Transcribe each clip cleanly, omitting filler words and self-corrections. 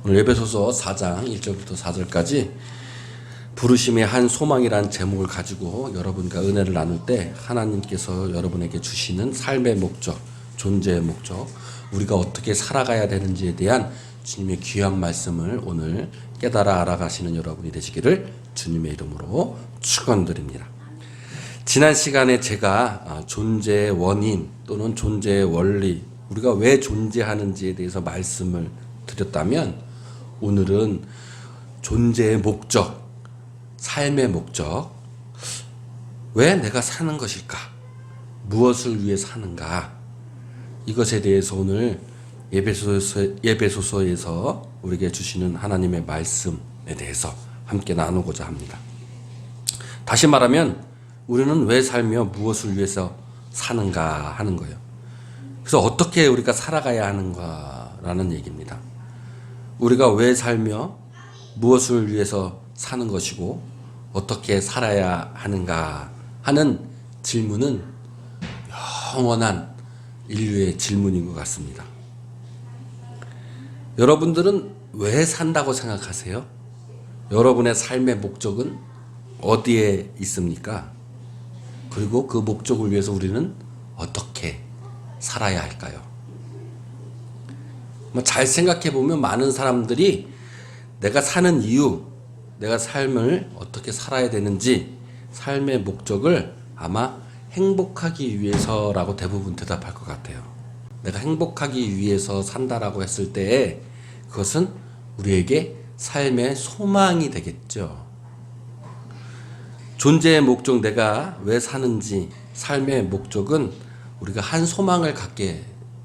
오늘 에베소서 4장 1절부터 4절까지 부르심의 한 소망이라는 제목을 가지고 여러분과 은혜를 나눌 때 하나님께서 여러분에게 주시는 삶의 목적, 존재의 목적, 우리가 어떻게 살아가야 되는지에 대한 주님의 귀한 말씀을 오늘 깨달아 알아가시는 여러분이 되시기를 주님의 이름으로 축원드립니다. 지난 시간에 제가 존재의 원인 또는 존재의 원리, 우리가 왜 존재하는지에 대해서 말씀을 드렸다면 오늘은 존재의 목적, 삶의 목적, 왜 내가 사는 것일까? 무엇을 위해 사는가? 이것에 대해서 오늘 예배소서에서 우리에게 주시는 하나님의 말씀에 대해서 함께 나누고자 합니다. 다시 말하면 우리는 왜 살며 무엇을 위해서 사는가 하는 거예요. 그래서 어떻게 우리가 살아가야 하는가라는 얘기입니다. 우리가 왜 살며 무엇을 위해서 사는 것이고 어떻게 살아야 하는가 하는 질문은 영원한 인류의 질문인 것 같습니다. 여러분들은 왜 산다고 생각하세요? 여러분의 삶의 목적은 어디에 있습니까? 그리고 그 목적을 위해서 우리는 어떻게 살아야 할까요? 잘 생각해 보면 많은 사람들이 내가 사는 이유, 내가 삶을 어떻게 살아야 되는지 삶의 목적을 아마 행복하기 위해서라고 대부분 대답할 것 같아요. 내가 행복하기 위해서 산다라고 했을 때 그것은 우리에게 삶의 소망이 되겠죠. 존재의 목적, 내가 왜 사는지 삶의 목적은 우리가 한 소망을 갖게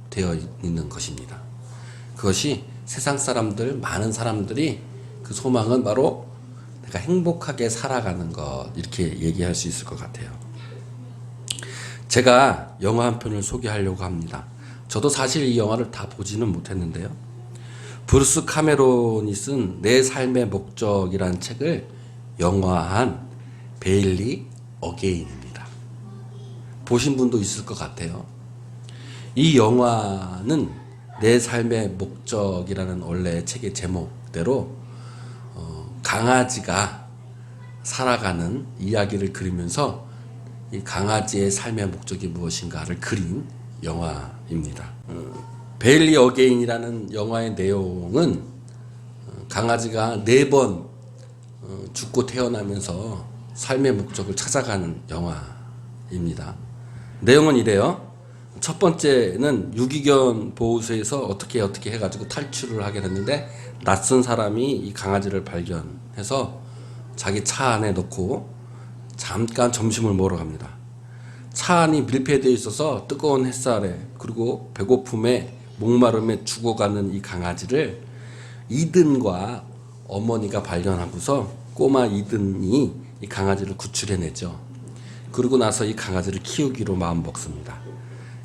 되어 있는 것입니다. 그것이 세상 사람들, 많은 사람들이 그 소망은 바로 내가 행복하게 살아가는 것, 이렇게 얘기할 수 있을 것 같아요. 제가 영화 한 편을 소개하려고 합니다. 저도 사실 이 영화를 다 보지는 못했는데요. 브루스 카메론이 쓴 내 삶의 목적이라는 책을 영화한 베일리 어게인입니다. 보신 분도 있을 것 같아요. 이 영화는 내 삶의 목적이라는 원래 책의 제목대로 강아지가 살아가는 이야기를 그리면서 이 강아지의 삶의 목적이 무엇인가를 그린 영화입니다. 베일리 어게인이라는 영화의 내용은 강아지가 4번 죽고 태어나면서 삶의 목적을 찾아가는 영화입니다. 내용은 이래요. 첫 번째는 유기견 보호소에서 어떻게 해가지고 탈출을 하게 됐는데 낯선 사람이 이 강아지를 발견해서 자기 차 안에 넣고 잠깐 점심을 먹으러 갑니다. 차 안이 밀폐되어 있어서 뜨거운 햇살에 그리고 배고픔에 목마름에 죽어가는 이 강아지를 이든과 어머니가 발견하고서 꼬마 이든이 이 강아지를 구출해내죠. 그러고 나서 이 강아지를 키우기로 마음먹습니다.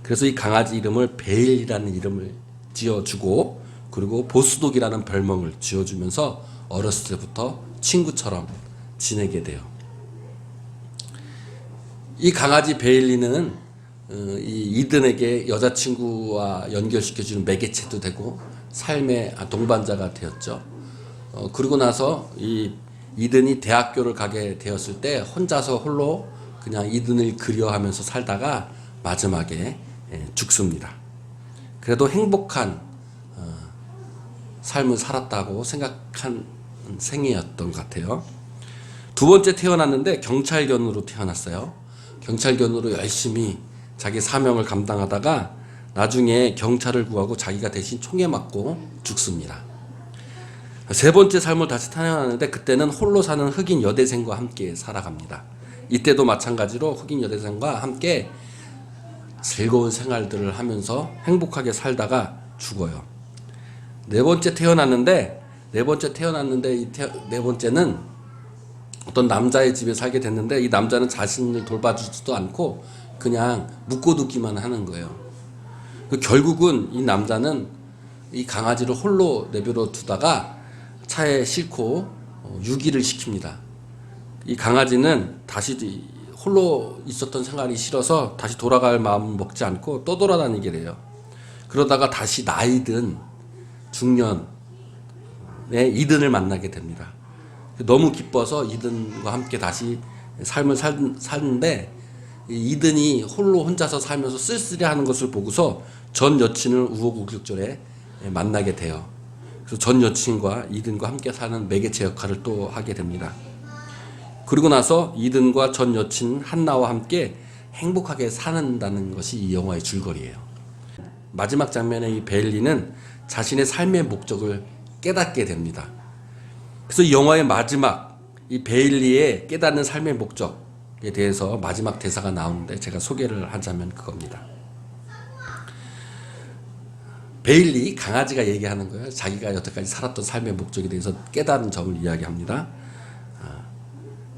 그래서 이 강아지 이름을 베일이라는 이름을 지어주고 그리고 보스독이라는 별명을 지어주면서 어렸을 때부터 친구처럼 지내게 돼요. 이 강아지 베일리는 이 이든에게 여자친구와 연결시켜주는 매개체도 되고 삶의 동반자가 되었죠. 그러고 나서 이 이든이 대학교를 가게 되었을 때 혼자서 홀로 그냥 이든을 그리워하면서 살다가 마지막에 죽습니다. 그래도 행복한 삶을 살았다고 생각한 생이었던 것 같아요. 두 번째 태어났는데 경찰견으로 태어났어요. 경찰견으로 열심히 자기 사명을 감당하다가 나중에 경찰을 구하고 자기가 대신 총에 맞고 죽습니다. 세 번째 삶을 다시 태어났는데 그때는 홀로 사는 흑인 여대생과 함께 살아갑니다. 이때도 마찬가지로 흑인 여대생과 함께 즐거운 생활들을 하면서 행복하게 살다가 죽어요. 네 번째 태어났는데 이 네 번째는 어떤 남자의 집에 살게 됐는데 이 남자는 자신을 돌봐주지도 않고 그냥 묶어두기만 하는 거예요. 결국은 이 남자는 이 강아지를 홀로 내버려 두다가 차에 싣고 유기를 시킵니다. 이 강아지는 다시 홀로 있었던 생활이 싫어서 다시 돌아갈 마음을 먹지 않고 또 돌아다니게 돼요. 그러다가 다시 나이 든 중년 이든을 만나게 됩니다. 너무 기뻐서 이든과 함께 다시 삶을 사는데 이든이 홀로 혼자서 살면서 쓸쓸해하는 것을 보고서 전 여친을 우여곡절에 만나게 돼요. 그래서 전 여친과 이든과 함께 사는 매개체 역할을 또 하게 됩니다. 그리고 나서 이든과 전 여친 한나와 함께 행복하게 사는다는 것이 이 영화의 줄거리예요. 마지막 장면에 이 베일리는 자신의 삶의 목적을 깨닫게 됩니다. 그래서 이 영화의 마지막 이 베일리의 깨닫는 삶의 목적에 대해서 마지막 대사가 나오는데 제가 소개를 하자면 그겁니다. 베일리 강아지가 얘기하는 거예요. 자기가 여태까지 살았던 삶의 목적에 대해서 깨달은 점을 이야기합니다.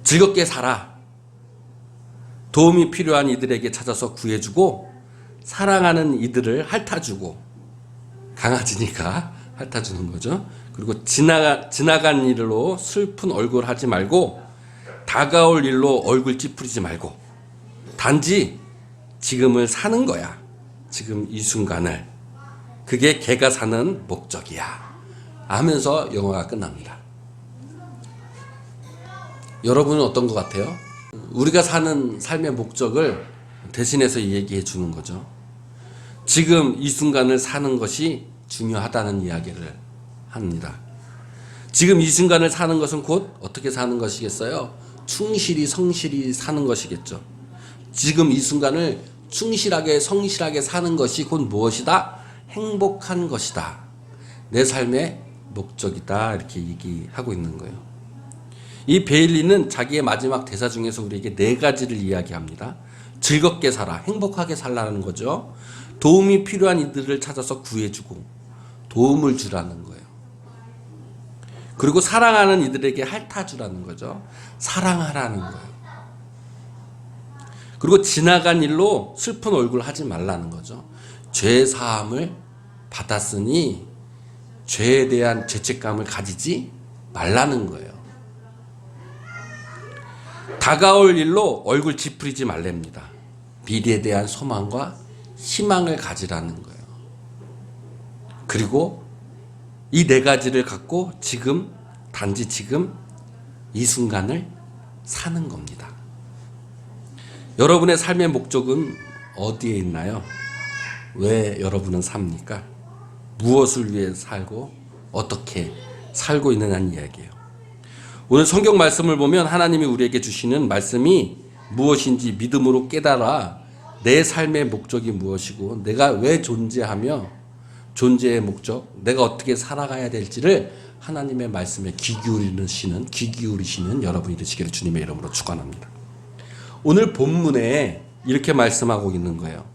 즐겁게 살아. 도움이 필요한 이들에게 찾아서 구해주고 사랑하는 이들을 핥아주고, 강아지니까 핥아주는 거죠. 그리고 지나간 일로 슬픈 얼굴 하지 말고 다가올 일로 얼굴 찌푸리지 말고 단지 지금을 사는 거야. 지금 이 순간을. 그게 걔가 사는 목적이야 하면서 영화가 끝납니다. 여러분은 어떤 것 같아요? 우리가 사는 삶의 목적을 대신해서 얘기해 주는 거죠. 지금 이 순간을 사는 것이 중요하다는 이야기를 합니다. 지금 이 순간을 사는 것은 곧 어떻게 사는 것이겠어요? 충실히 성실히 사는 것이겠죠. 지금 이 순간을 충실하게 성실하게 사는 것이 곧 무엇이다? 행복한 것이다. 내 삶의 목적이다. 이렇게 얘기하고 있는 거예요. 이 베일리는 자기의 마지막 대사 중에서 우리에게 4가지를 이야기합니다. 즐겁게 살아, 행복하게 살라는 거죠. 도움이 필요한 이들을 찾아서 구해주고 도움을 주라는 거예요. 그리고 사랑하는 이들에게 핥아주라는 거죠. 사랑하라는 거예요. 그리고 지나간 일로 슬픈 얼굴 하지 말라는 거죠. 죄 사함을 받았으니 죄에 대한 죄책감을 가지지 말라는 거예요. 다가올 일로 얼굴 찌푸리지 말랍니다. 미래에 대한 소망과 희망을 가지라는 거예요. 그리고 이 4가지를 갖고 단지 지금 이 순간을 사는 겁니다. 여러분의 삶의 목적은 어디에 있나요? 왜 여러분은 삽니까? 무엇을 위해 살고 어떻게 살고 있느냐는 이야기예요. 오늘 성경 말씀을 보면 하나님이 우리에게 주시는 말씀이 무엇인지 믿음으로 깨달아 내 삶의 목적이 무엇이고 내가 왜 존재하며 존재의 목적, 내가 어떻게 살아가야 될지를 하나님의 말씀에 귀 기울이시는 여러분이 되시기를 주님의 이름으로 축원합니다. 오늘 본문에 이렇게 말씀하고 있는 거예요.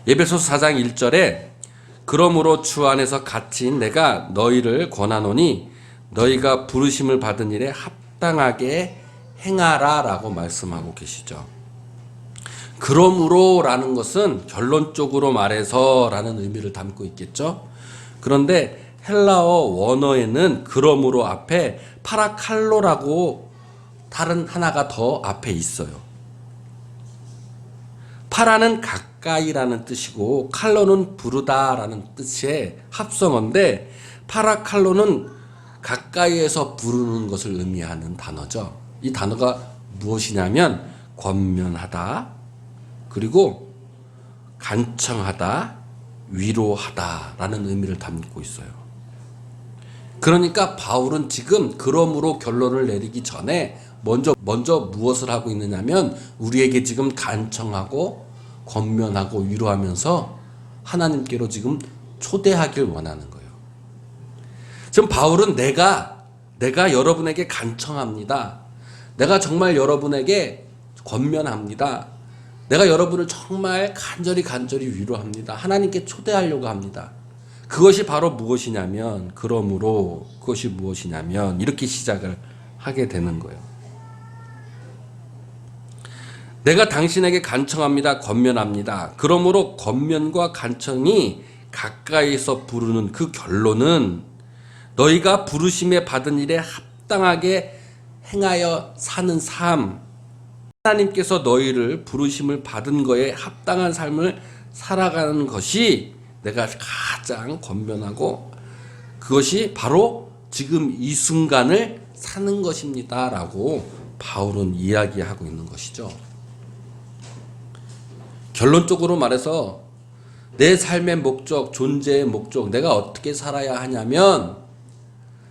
에베소서 4장 1절에 그러므로 주 안에서 갇힌 내가 너희를 권하노니 너희가 부르심을 받은 일에 합당하게 행하라 라고 말씀하고 계시죠. 그러므로 라는 것은 결론적으로 말해서 라는 의미를 담고 있겠죠. 그런데 헬라어 원어에는 그러므로 앞에 파라칼로라고 다른 하나가 더 앞에 있어요. 파라는 가까이라는 뜻이고 칼로는 부르다라는 뜻의 합성어인데 파라칼로는 가까이에서 부르는 것을 의미하는 단어죠. 이 단어가 무엇이냐면 권면하다, 그리고 간청하다, 위로하다라는 의미를 담고 있어요. 그러니까 바울은 지금 그러므로 결론을 내리기 전에 먼저 무엇을 하고 있느냐면 우리에게 지금 간청하고 권면하고 위로하면서 하나님께로 지금 초대하길 원하는 거예요. 지금 바울은 내가 여러분에게 간청합니다. 내가 정말 여러분에게 권면합니다. 내가 여러분을 정말 간절히 위로합니다. 하나님께 초대하려고 합니다. 그것이 바로 무엇이냐면 그러므로 그것이 무엇이냐면 이렇게 시작을 하게 되는 거예요. 내가 당신에게 간청합니다. 권면합니다. 그러므로 권면과 간청이 가까이서 부르는 그 결론은 너희가 부르심에 받은 일에 합당하게 행하여 사는 삶, 하나님께서 너희를 부르심을 받은 거에 합당한 삶을 살아가는 것이 내가 가장 권면하고 그것이 바로 지금 이 순간을 사는 것입니다. 라고 바울은 이야기하고 있는 것이죠. 결론적으로 말해서 내 삶의 목적, 존재의 목적, 내가 어떻게 살아야 하냐면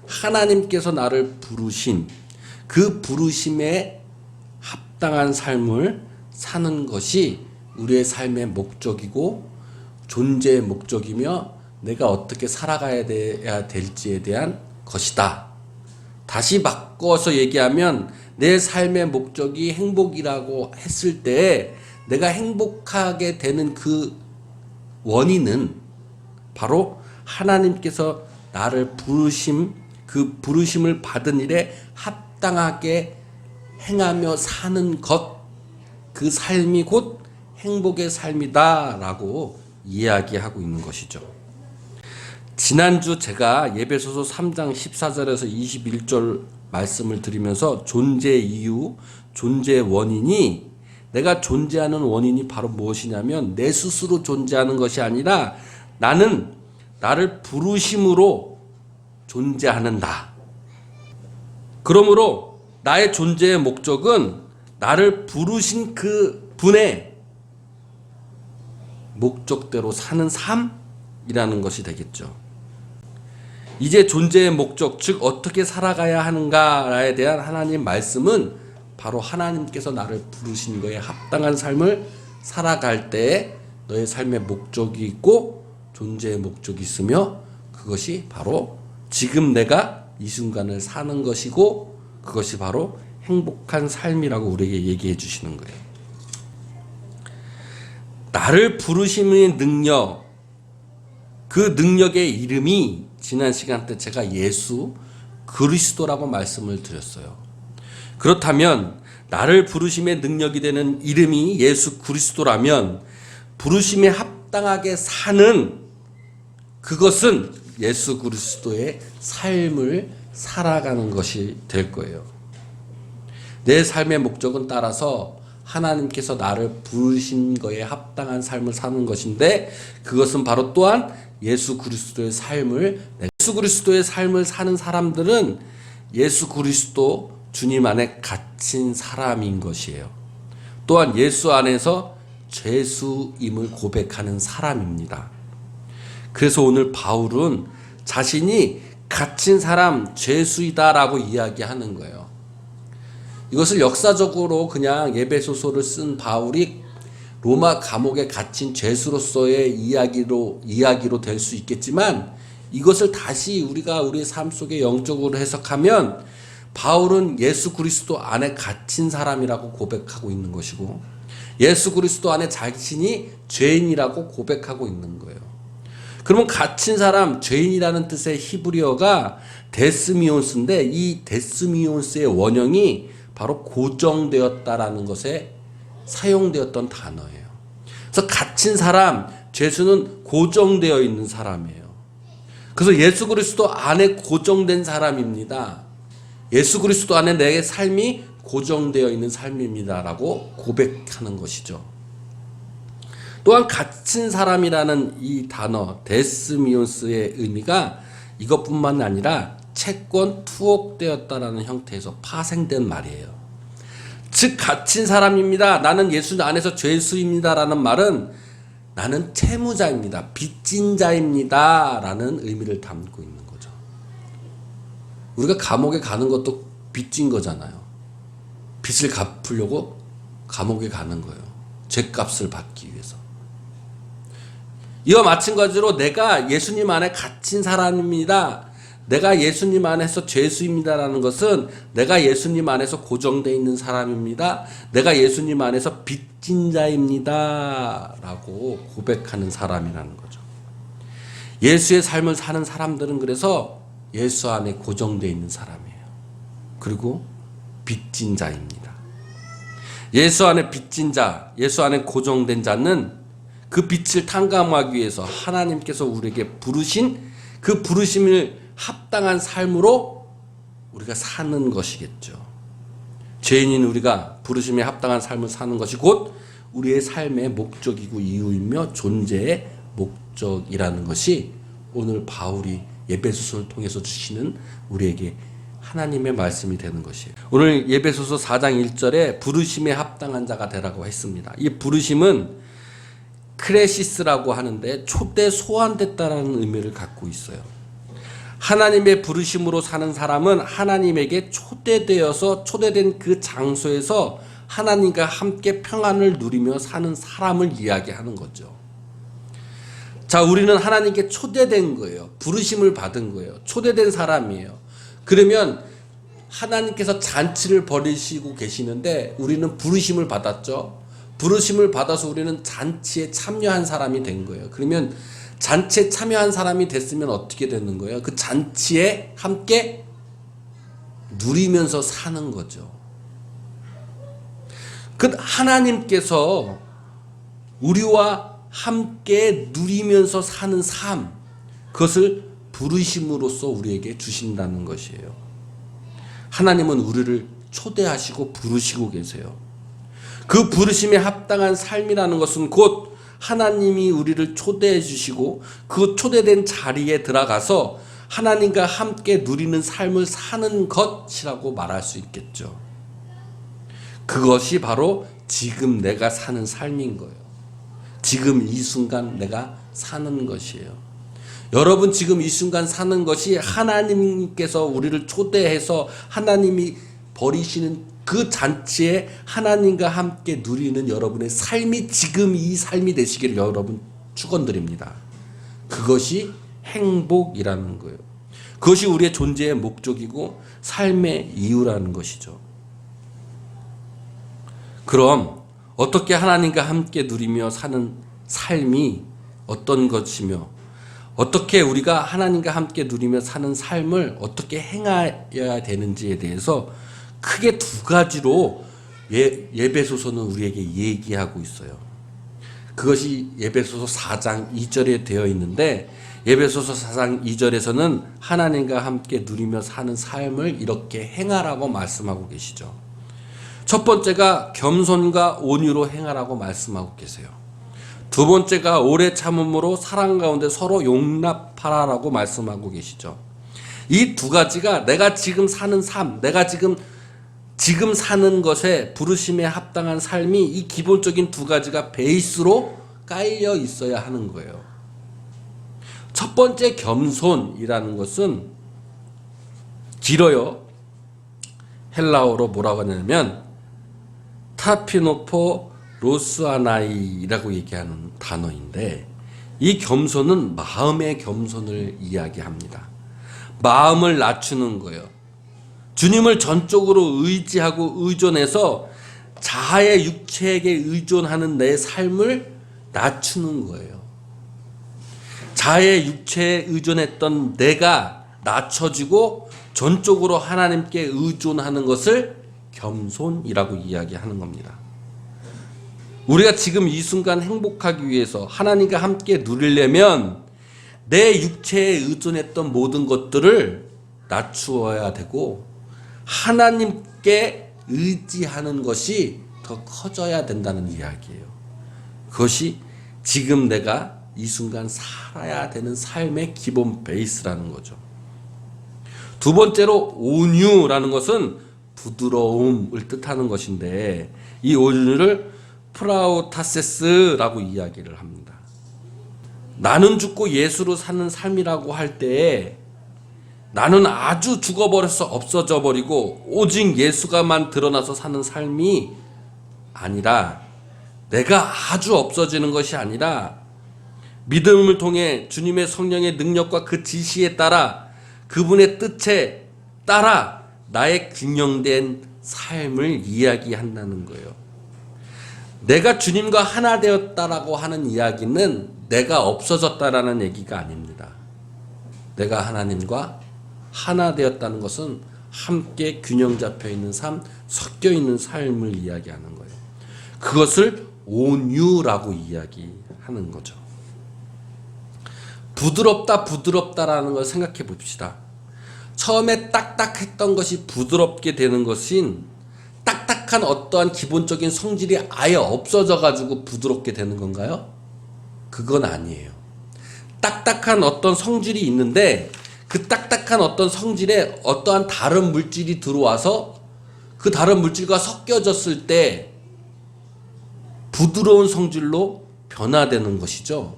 하나님께서 나를 부르신 그 부르심에 합당한 삶을 사는 것이 우리의 삶의 목적이고 존재의 목적이며 내가 어떻게 살아가야 될지에 대한 것이다. 다시 바꿔서 얘기하면 내 삶의 목적이 행복이라고 했을 때 내가 행복하게 되는 그 원인은 바로 하나님께서 나를 그 부르심을 받은 일에 합당하게 행하며 사는 것, 그 삶이 곧 행복의 삶이다 라고 이야기하고 있는 것이죠. 지난주 제가 예배소서 3장 14절에서 21절 말씀을 드리면서 존재 이유, 존재의 원인이 내가 존재하는 원인이 바로 무엇이냐면 내 스스로 존재하는 것이 아니라 나는 나를 부르심으로 존재하는 나. 그러므로 나의 존재의 목적은 나를 부르신 그 분의 목적대로 사는 삶이라는 것이 되겠죠. 이제 존재의 목적, 즉 어떻게 살아가야 하는가에 대한 하나님 말씀은 바로 하나님께서 나를 부르신 거에 합당한 삶을 살아갈 때에 너의 삶의 목적이 있고 존재의 목적이 있으며 그것이 바로 지금 내가 이 순간을 사는 것이고 그것이 바로 행복한 삶이라고 우리에게 얘기해 주시는 거예요. 나를 부르심의 능력, 그 능력의 이름이 지난 시간 때 제가 예수 그리스도라고 말씀을 드렸어요. 그렇다면 나를 부르심의 능력이 되는 이름이 예수 그리스도라면 부르심에 합당하게 사는 그것은 예수 그리스도의 삶을 살아가는 것이 될 거예요. 내 삶의 목적은 따라서 하나님께서 나를 부르신 거에 합당한 삶을 사는 것인데 그것은 바로 또한 예수 그리스도의 삶을 사는 사람들은 예수 그리스도 주님 안에 갇힌 사람인 것이에요. 또한 예수 안에서 죄수임을 고백하는 사람입니다. 그래서 오늘 바울은 자신이 갇힌 사람, 죄수이다라고 이야기하는 거예요. 이것을 역사적으로 그냥 예배소서를 쓴 바울이 로마 감옥에 갇힌 죄수로서의 이야기로 될 수 있겠지만 이것을 다시 우리가 우리의 삶 속에 영적으로 해석하면 바울은 예수 그리스도 안에 갇힌 사람이라고 고백하고 있는 것이고 예수 그리스도 안에 자신이 죄인이라고 고백하고 있는 거예요. 그러면 갇힌 사람, 죄인이라는 뜻의 히브리어가 데스미온스인데 이 데스미온스의 원형이 바로 고정되었다라는 것에 사용되었던 단어예요. 그래서 갇힌 사람, 죄수는 고정되어 있는 사람이에요. 그래서 예수 그리스도 안에 고정된 사람입니다. 예수 그리스도 안에 내 삶이 고정되어 있는 삶입니다라고 고백하는 것이죠. 또한 갇힌 사람이라는 이 단어 데스미온스의 의미가 이것뿐만 아니라 채권 투옥되었다라는 형태에서 파생된 말이에요. 즉 갇힌 사람입니다. 나는 예수 안에서 죄수입니다라는 말은 나는 채무자입니다. 빚진 자입니다라는 의미를 담고 있는 거죠. 우리가 감옥에 가는 것도 빚진 거잖아요. 빚을 갚으려고 감옥에 가는 거예요. 죄값을 받기 위해서. 이와 마찬가지로 내가 예수님 안에 갇힌 사람입니다. 내가 예수님 안에서 죄수입니다라는 것은 내가 예수님 안에서 고정되어 있는 사람입니다. 내가 예수님 안에서 빚진 자입니다. 라고 고백하는 사람이라는 거죠. 예수의 삶을 사는 사람들은 그래서 예수 안에 고정되어 있는 사람이에요. 그리고 빚진 자입니다. 예수 안에 빚진 자, 예수 안에 고정된 자는 그 빚을 탕감하기 위해서 하나님께서 우리에게 부르신 그 부르심을 합당한 삶으로 우리가 사는 것이겠죠. 죄인인 우리가 부르심에 합당한 삶을 사는 것이 곧 우리의 삶의 목적이고 이유이며 존재의 목적이라는 것이 오늘 바울이 예배소서를 통해서 주시는 우리에게 하나님의 말씀이 되는 것이에요. 오늘 예배소서 4장 1절에 부르심에 합당한 자가 되라고 했습니다. 이 부르심은 크레시스라고 하는데 초대 소환됐다라는 의미를 갖고 있어요. 하나님의 부르심으로 사는 사람은 하나님에게 초대되어서 초대된 그 장소에서 하나님과 함께 평안을 누리며 사는 사람을 이야기하는 거죠. 자, 우리는 하나님께 초대된 거예요. 부르심을 받은 거예요. 초대된 사람이에요. 그러면 하나님께서 잔치를 벌이시고 계시는데 우리는 부르심을 받았죠. 부르심을 받아서 우리는 잔치에 참여한 사람이 된 거예요. 그러면 잔치에 참여한 사람이 됐으면 어떻게 되는 거예요? 그 잔치에 함께 누리면서 사는 거죠. 그 하나님께서 우리와 함께 누리면서 사는 삶, 그것을 부르심으로써 우리에게 주신다는 것이에요. 하나님은 우리를 초대하시고 부르시고 계세요. 그 부르심에 합당한 삶이라는 것은 곧 하나님이 우리를 초대해 주시고 그 초대된 자리에 들어가서 하나님과 함께 누리는 삶을 사는 것이라고 말할 수 있겠죠. 그것이 바로 지금 내가 사는 삶인 거예요. 지금 이 순간 내가 사는 것이에요. 여러분 지금 이 순간 사는 것이 하나님께서 우리를 초대해서 하나님이 벌이시는 그 잔치에 하나님과 함께 누리는 여러분의 삶이 지금 이 삶이 되시기를 여러분 축원드립니다. 그것이 행복이라는 거예요. 그것이 우리의 존재의 목적이고 삶의 이유라는 것이죠. 그럼 어떻게 하나님과 함께 누리며 사는 삶이 어떤 것이며 어떻게 우리가 하나님과 함께 누리며 사는 삶을 어떻게 행해야 되는지에 대해서 크게 두 가지로 예배소서는 우리에게 얘기하고 있어요. 그것이 예배소서 4장 2절에 되어 있는데 예배소서 4장 2절에서는 하나님과 함께 누리며 사는 삶을 이렇게 행하라고 말씀하고 계시죠. 첫 번째가 겸손과 온유로 행하라고 말씀하고 계세요. 두 번째가 오래 참음으로 사랑 가운데 서로 용납하라라고 말씀하고 계시죠. 이 두 가지가 내가 지금 사는 삶, 내가 지금 사는 것에 부르심에 합당한 삶이 이 기본적인 두 가지가 베이스로 깔려 있어야 하는 거예요. 첫 번째 겸손이라는 것은 길어요. 헬라어로 뭐라고 하냐면 타피노포 로스아나이라고 얘기하는 단어인데 이 겸손은 마음의 겸손을 이야기합니다. 마음을 낮추는 거예요. 주님을 전적으로 의지하고 의존해서 자아의 육체에게 의존하는 내 삶을 낮추는 거예요. 자아의 육체에 의존했던 내가 낮춰지고 전적으로 하나님께 의존하는 것을 겸손이라고 이야기하는 겁니다. 우리가 지금 이 순간 행복하기 위해서 하나님과 함께 누리려면 내 육체에 의존했던 모든 것들을 낮추어야 되고 하나님께 의지하는 것이 더 커져야 된다는 이야기예요. 그것이 지금 내가 이 순간 살아야 되는 삶의 기본 베이스라는 거죠. 두 번째로 온유라는 것은 부드러움을 뜻하는 것인데 이 온유를 프라우타세스라고 이야기를 합니다. 나는 죽고 예수로 사는 삶이라고 할 때에 나는 아주 죽어버려서 없어져 버리고 오직 예수가만 드러나서 사는 삶이 아니라 내가 아주 없어지는 것이 아니라 믿음을 통해 주님의 성령의 능력과 그 지시에 따라 그분의 뜻에 따라 나의 균형된 삶을 이야기한다는 거예요. 내가 주님과 하나 되었다라고 하는 이야기는 내가 없어졌다라는 얘기가 아닙니다. 내가 하나님과 하나 되었다는 것은 함께 균형 잡혀 있는 삶, 섞여 있는 삶을 이야기하는 거예요. 그것을 온유라고 이야기하는 거죠. 부드럽다라는 걸 생각해 봅시다. 처음에 딱딱했던 것이 부드럽게 되는 것인 딱딱한 어떠한 기본적인 성질이 아예 없어져 가지고 부드럽게 되는 건가요? 그건 아니에요. 딱딱한 어떤 성질이 있는데 그 딱딱한 어떤 성질에 어떠한 다른 물질이 들어와서 그 다른 물질과 섞여졌을 때 부드러운 성질로 변화되는 것이죠.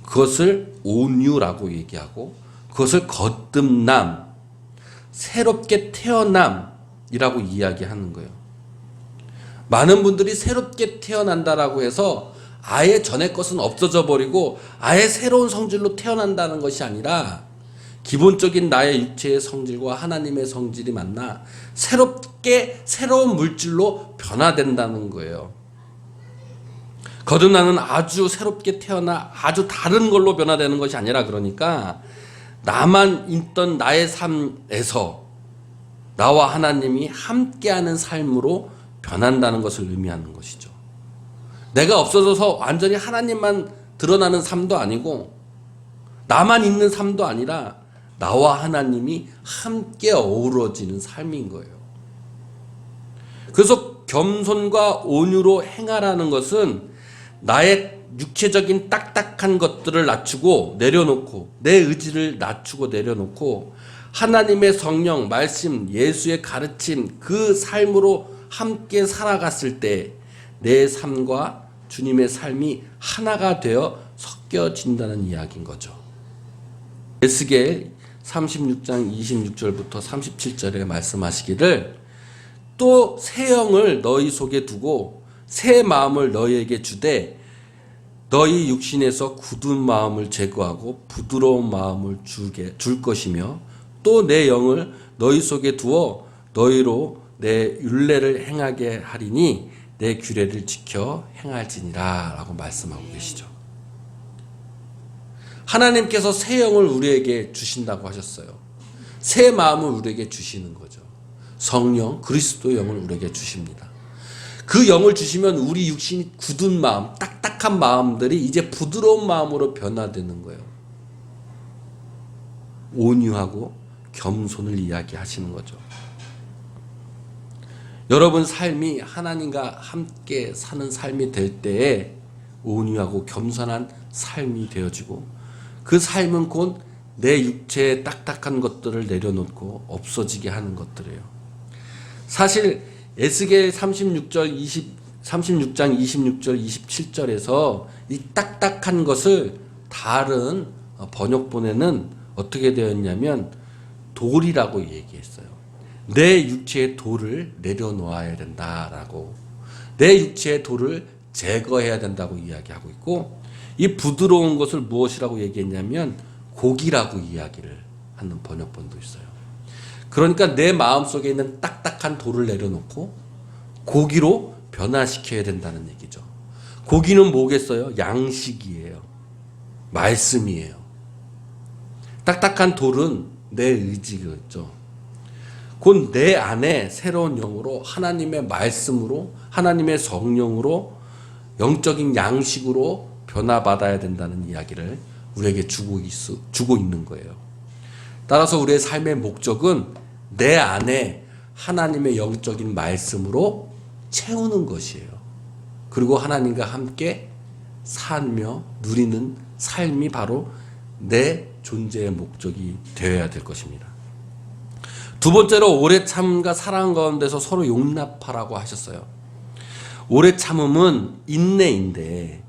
그것을 온유라고 얘기하고, 그것을 거듭남, 새롭게 태어남이라고 이야기하는 거예요. 많은 분들이 새롭게 태어난다라고 해서 아예 전에 것은 없어져 버리고 아예 새로운 성질로 태어난다는 것이 아니라, 기본적인 나의 육체의 성질과 하나님의 성질이 만나 새롭게 새로운 물질로 변화된다는 거예요. 거듭나는 아주 새롭게 태어나 아주 다른 걸로 변화되는 것이 아니라, 그러니까 나만 있던 나의 삶에서 나와 하나님이 함께하는 삶으로 변한다는 것을 의미하는 것이죠. 내가 없어져서 완전히 하나님만 드러나는 삶도 아니고 나만 있는 삶도 아니라 나와 하나님이 함께 어우러지는 삶인 거예요. 그래서 겸손과 온유로 행하라는 것은 나의 육체적인 딱딱한 것들을 낮추고 내려놓고, 내 의지를 낮추고 내려놓고 하나님의 성령, 말씀, 예수의 가르침, 그 삶으로 함께 살아갔을 때 내 삶과 주님의 삶이 하나가 되어 섞여진다는 이야기인 거죠. 에스겔 36장 26절부터 37절에 말씀하시기를, 또 새 영을 너희 속에 두고 새 마음을 너희에게 주되 너희 육신에서 굳은 마음을 제거하고 부드러운 마음을 줄 것이며, 또 내 영을 너희 속에 두어 너희로 내 율례를 행하게 하리니 내 규례를 지켜 행할지니라 라고 말씀하고 계시죠. 하나님께서 새 영을 우리에게 주신다고 하셨어요. 새 마음을 우리에게 주시는 거죠. 성령, 그리스도 영을 우리에게 주십니다. 그 영을 주시면 우리 육신이 굳은 마음, 딱딱한 마음들이 이제 부드러운 마음으로 변화되는 거예요. 온유하고 겸손을 이야기하시는 거죠. 여러분 삶이 하나님과 함께 사는 삶이 될 때에 온유하고 겸손한 삶이 되어지고, 그 삶은 곧 내 육체의 딱딱한 것들을 내려놓고 없어지게 하는 것들이에요. 사실 에스겔 36장 26절 27절에서 이 딱딱한 것을 다른 번역본에는 어떻게 되었냐면 돌이라고 얘기했어요. 내 육체의 돌을 내려놓아야 된다라고, 내 육체의 돌을 제거해야 된다고 이야기하고 있고, 이 부드러운 것을 무엇이라고 얘기했냐면 고기라고 이야기를 하는 번역본도 있어요. 그러니까 내 마음속에 있는 딱딱한 돌을 내려놓고 고기로 변화시켜야 된다는 얘기죠. 고기는 뭐겠어요? 양식이에요. 말씀이에요. 딱딱한 돌은 내 의지겠죠. 곧 내 안에 새로운 영으로, 하나님의 말씀으로, 하나님의 성령으로, 영적인 양식으로 변화받아야 된다는 이야기를 우리에게 주고 있는 거예요. 따라서 우리의 삶의 목적은 내 안에 하나님의 영적인 말씀으로 채우는 것이에요. 그리고 하나님과 함께 살며 누리는 삶이 바로 내 존재의 목적이 되어야 될 것입니다. 두 번째로 오래 참음과 사랑 가운데서 서로 용납하라고 하셨어요. 오래 참음은 인내인데,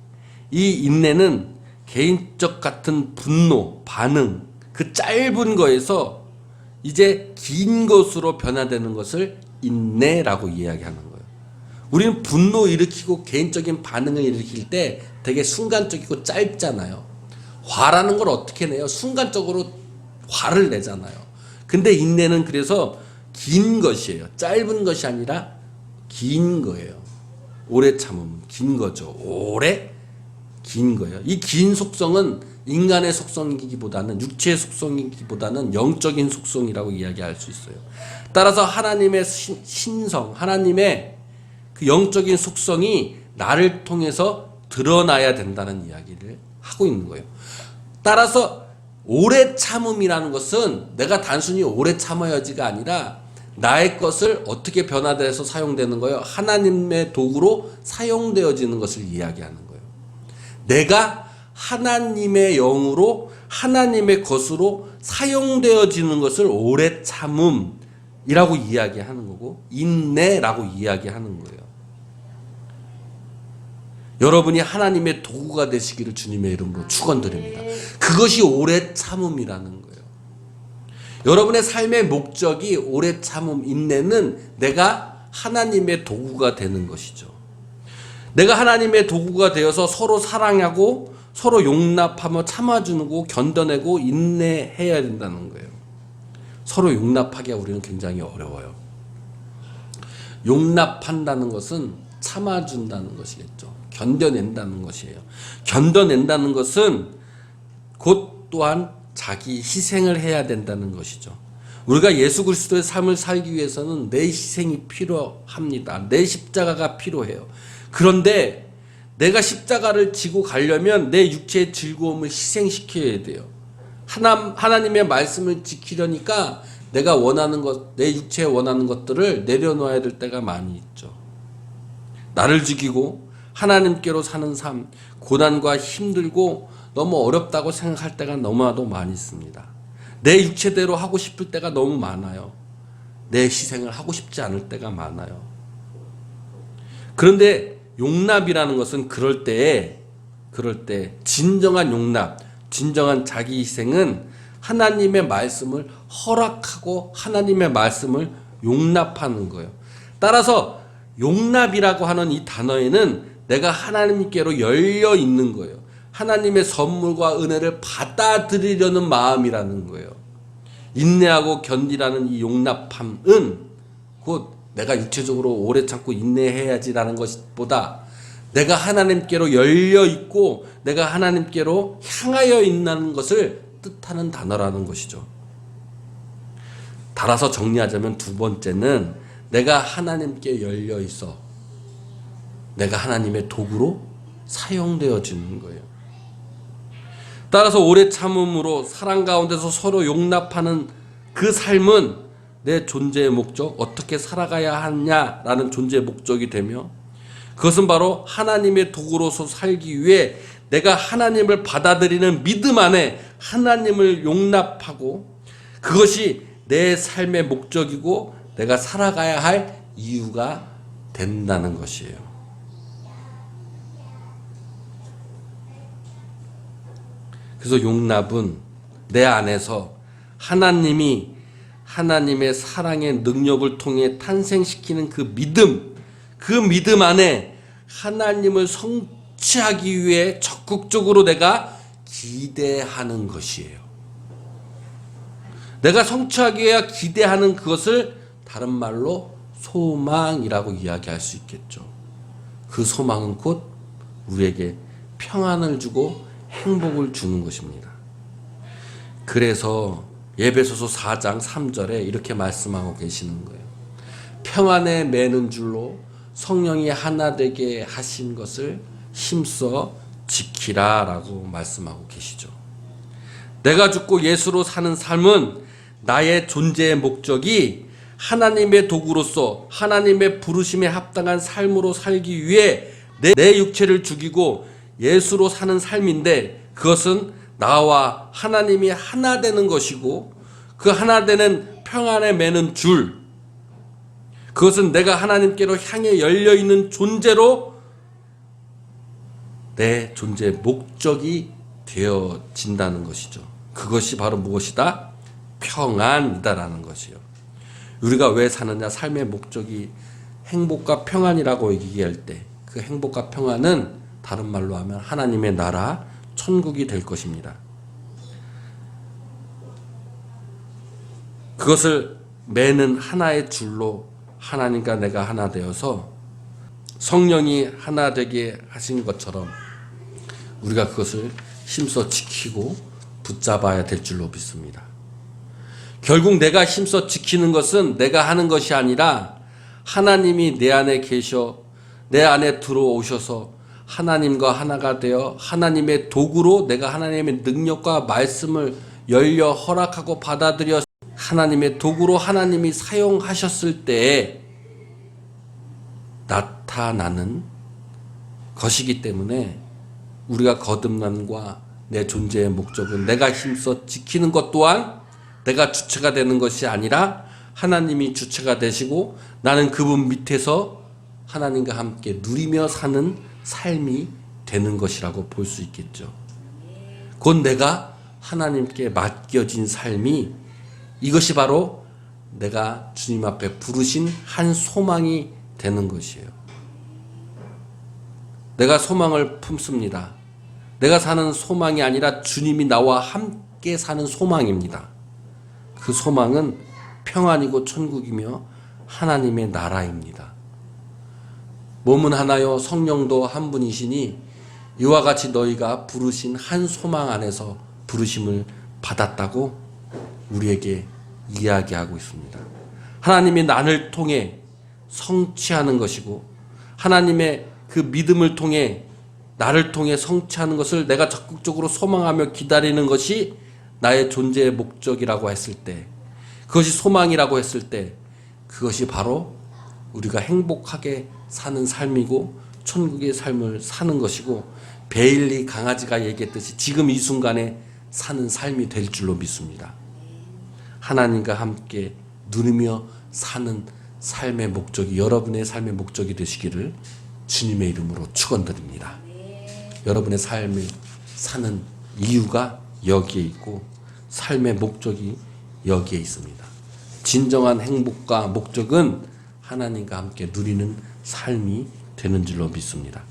이 인내는 개인적 같은 분노, 반응, 그 짧은 거에서 이제 긴 것으로 변화되는 것을 인내라고 이야기하는 거예요. 우리는 분노 일으키고 개인적인 반응을 일으킬 때 되게 순간적이고 짧잖아요. 화라는 걸 어떻게 내요? 순간적으로 화를 내잖아요. 근데 인내는 그래서 긴 것이에요. 짧은 것이 아니라 긴 거예요. 오래 참음, 긴 거죠. 오래 긴 거예요. 이 긴 속성은 인간의 속성이기보다는, 육체의 속성이기보다는 영적인 속성이라고 이야기할 수 있어요. 따라서 하나님의 신성, 하나님의 그 영적인 속성이 나를 통해서 드러나야 된다는 이야기를 하고 있는 거예요. 따라서 오래 참음이라는 것은 내가 단순히 오래 참아야지가 아니라 나의 것을 어떻게 변화돼서 사용되는 거예요? 하나님의 도구로 사용되어지는 것을 이야기하는 거예요. 내가 하나님의 영으로 하나님의 것으로 사용되어지는 것을 오래 참음이라고 이야기하는 거고 인내라고 이야기하는 거예요. 여러분이 하나님의 도구가 되시기를 주님의 이름으로 축원드립니다. 그것이 오래 참음이라는 거예요. 여러분의 삶의 목적이 오래 참음, 인내는 내가 하나님의 도구가 되는 것이죠. 내가 하나님의 도구가 되어서 서로 사랑하고 서로 용납하며 참아주고 견뎌내고 인내해야 된다는 거예요. 서로 용납하기가 우리는 굉장히 어려워요. 용납한다는 것은 참아준다는 것이겠죠. 견뎌낸다는 것이에요. 견뎌낸다는 것은 곧 또한 자기 희생을 해야 된다는 것이죠. 우리가 예수 그리스도의 삶을 살기 위해서는 내 희생이 필요합니다. 내 십자가가 필요해요. 그런데 내가 십자가를 지고 가려면 내 육체의 즐거움을 희생시켜야 돼요. 하나님의 말씀을 지키려니까 내가 원하는 것, 내 육체에 원하는 것들을 내려놓아야 될 때가 많이 있죠. 나를 죽이고 하나님께로 사는 삶, 고난과 힘들고 너무 어렵다고 생각할 때가 너무나도 많이 있습니다. 내 육체대로 하고 싶을 때가 너무 많아요. 내 희생을 하고 싶지 않을 때가 많아요. 그런데 용납이라는 것은 그럴 때 진정한 용납, 진정한 자기 희생은 하나님의 말씀을 허락하고 하나님의 말씀을 용납하는 거예요. 따라서 용납이라고 하는 이 단어에는 내가 하나님께로 열려 있는 거예요. 하나님의 선물과 은혜를 받아들이려는 마음이라는 거예요. 인내하고 견디라는 이 용납함은 곧 내가 육체적으로 오래 참고 인내해야지라는 것보다 내가 하나님께로 열려 있고 내가 하나님께로 향하여 있는 것을 뜻하는 단어라는 것이죠. 따라서 정리하자면 두 번째는 내가 하나님께 열려 있어 내가 하나님의 도구로 사용되어지는 거예요. 따라서 오래 참음으로 사랑 가운데서 서로 용납하는 그 삶은 내 존재의 목적, 어떻게 살아가야 하냐라는 존재의 목적이 되며 그것은 바로 하나님의 도구로서 살기 위해 내가 하나님을 받아들이는 믿음 안에 하나님을 용납하고 그것이 내 삶의 목적이고 내가 살아가야 할 이유가 된다는 것이에요. 그래서 용납은 내 안에서 하나님이 하나님의 사랑의 능력을 통해 탄생시키는 그 믿음 안에 하나님을 성취하기 위해 적극적으로 내가 기대하는 것이에요. 내가 성취하기 위해 기대하는 그것을 다른 말로 소망이라고 이야기할 수 있겠죠. 그 소망은 곧 우리에게 평안을 주고 행복을 주는 것입니다. 그래서 에베소서 4장 3절에 이렇게 말씀하고 계시는 거예요. 평안에 매는 줄로 성령이 하나 되게 하신 것을 힘써 지키라 라고 말씀하고 계시죠. 내가 죽고 예수로 사는 삶은 나의 존재의 목적이 하나님의 도구로서 하나님의 부르심에 합당한 삶으로 살기 위해 내 육체를 죽이고 예수로 사는 삶인데 그것은 나와 하나님이 하나 되는 것이고 그 하나 되는 평안에 매는 줄 그것은 내가 하나님께로 향해 열려있는 존재로 내 존재의 목적이 되어진다는 것이죠. 그것이 바로 무엇이다? 평안이다라는 것이요. 우리가 왜 사느냐? 삶의 목적이 행복과 평안이라고 얘기할 때 그 행복과 평안은 다른 말로 하면 하나님의 나라, 천국이 될 것입니다. 그것을 매는 하나의 줄로 하나님과 내가 하나 되어서 성령이 하나 되게 하신 것처럼 우리가 그것을 힘써 지키고 붙잡아야 될 줄로 믿습니다. 결국 내가 힘써 지키는 것은 내가 하는 것이 아니라 하나님이 내 안에 계셔 내 안에 들어오셔서 하나님과 하나가 되어 하나님의 도구로 내가 하나님의 능력과 말씀을 열려 허락하고 받아들여 하나님의 도구로 하나님이 사용하셨을 때에 나타나는 것이기 때문에 우리가 거듭남과 내 존재의 목적은 내가 힘써 지키는 것 또한 내가 주체가 되는 것이 아니라 하나님이 주체가 되시고 나는 그분 밑에서 하나님과 함께 누리며 사는 삶이 되는 것이라고 볼 수 있겠죠. 곧 내가 하나님께 맡겨진 삶이 이것이 바로 내가 주님 앞에 부르신 한 소망이 되는 것이에요. 내가 소망을 품습니다. 내가 사는 소망이 아니라 주님이 나와 함께 사는 소망입니다. 그 소망은 평안이고 천국이며 하나님의 나라입니다. 몸은 하나요 성령도 한 분이시니 이와 같이 너희가 부르신 한 소망 안에서 부르심을 받았다고 우리에게 이야기하고 있습니다. 하나님이 나를 통해 성취하는 것이고 하나님의 그 믿음을 통해 나를 통해 성취하는 것을 내가 적극적으로 소망하며 기다리는 것이 나의 존재의 목적이라고 했을 때, 그것이 소망이라고 했을 때 그것이 바로 우리가 행복하게 사는 삶이고 천국의 삶을 사는 것이고 베일리 강아지가 얘기했듯이 지금 이 순간에 사는 삶이 될 줄로 믿습니다. 하나님과 함께 누리며 사는 삶의 목적이 여러분의 삶의 목적이 되시기를 주님의 이름으로 축원드립니다. 여러분의 삶을 사는 이유가 여기에 있고 삶의 목적이 여기에 있습니다. 진정한 행복과 목적은 하나님과 함께 누리는 삶이 되는 줄로 믿습니다.